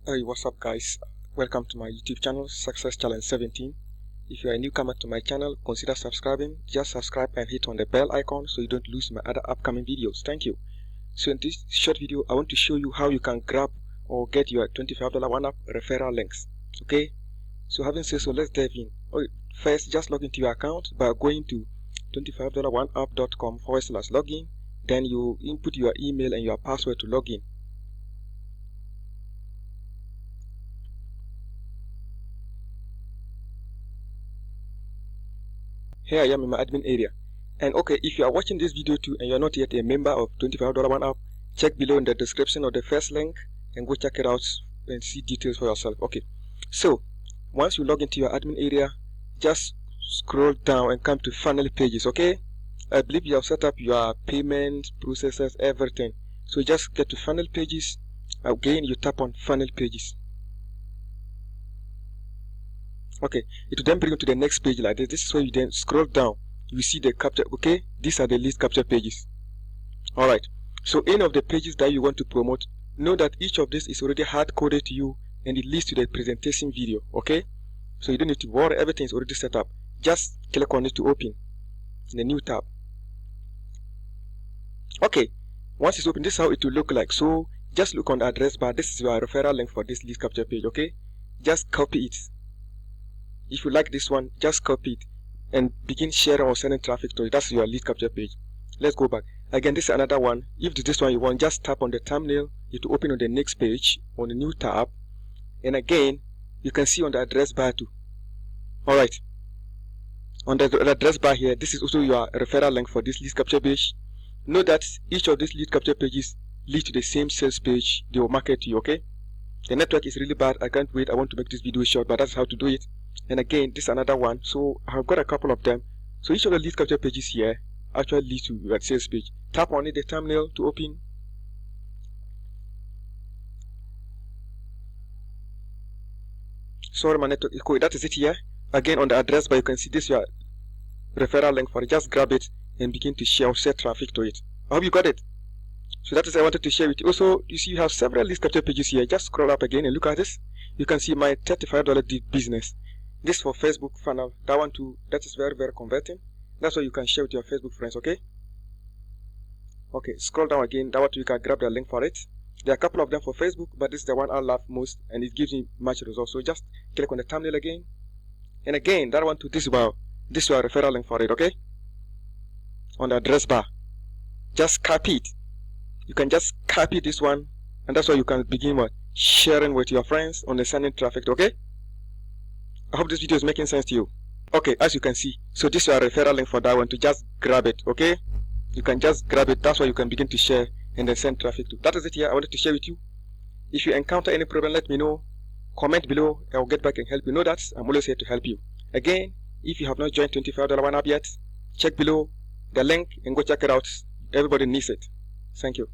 Hey, what's up guys? Welcome to my YouTube channel, Success Challenge 17. If you are a newcomer to my channel, consider subscribing. Just subscribe and hit on the bell icon so you don't lose my other upcoming videos. Thank you. So in this short video, I want to show you how you can grab or get your $25 one-up referral links. Okay? So having said so, let's dive in. First, just log into your account by going to $25oneup.com/login. Then you input your email and your password to log in. Here I am in my admin area. And okay, if you are watching this video too and you are not yet a member of $25 one up, check below in the description of the first link and go check it out and see details for yourself. Okay, so once you log into your admin area, just scroll down and come to funnel pages. Okay, I believe you have set up your payment processes, everything. So just get to funnel pages. Again, you tap on funnel pages. Okay, it will then bring you to the next page like this. This is where you then scroll down. You see the capture. Okay, these are the list capture pages. Alright, so any of the pages that you want to promote, know that each of this is already hard coded to you and it leads to the presentation video. Okay, so you don't need to worry, everything is already set up. Just click on it to open in a new tab. Okay, once it's open, this is how it will look like. So just look on the address bar. This is your referral link for this list capture page. Okay, just copy it. If you like this one, just copy it and begin sharing or sending traffic to it. That's your lead capture page. Let's go back. Again, this is another one. If this one you want, just tap on the thumbnail. It will open on the next page on the new tab. And again, you can see on the address bar too. Alright. On the address bar here, this is also your referral link for this lead capture page. Note that each of these lead capture pages lead to the same sales page they will market to you, okay? The network is really bad. I can't wait. I want to make this video short, but that's how to do it. And again, this is another one. So I've got a couple of them. So each of the lead capture pages here actually leads to your sales page. Tap on it, the thumbnail to open. Sorry, my network is cool. That is it here. Again, on the address bar, you can see this your referral link for it. Just grab it and begin to share or set traffic to it. I hope you got it. So that is I wanted to share with you. Also, you see you have several lead capture pages here. Just scroll up again and look at this. You can see my $35 business. This for Facebook funnel. That one too. That is very converting. That's what you can share with your Facebook friends. Okay. Okay. Scroll down again. That one too, you can grab the link for it. There are a couple of them for Facebook, but this is the one I love most, and it gives me much results. So just click on the thumbnail again, and again that one too. This is your referral link for it. Okay. On the address bar, just copy it. You can just copy this one, and that's why you can begin sharing with your friends on the sending traffic. Okay. I hope this video is making sense to you. Okay, as you can see, so this is your referral link for that one to just grab it. Okay, you can just grab it. That's why you can begin to share and then send traffic to. That is it here. I wanted to share with you. If you encounter any problem, let me know. Comment below. I will get back and help you. Know that I'm always here to help you. Again, if you have not joined $25 one up yet, check below the link and go check it out. Everybody needs it. Thank you.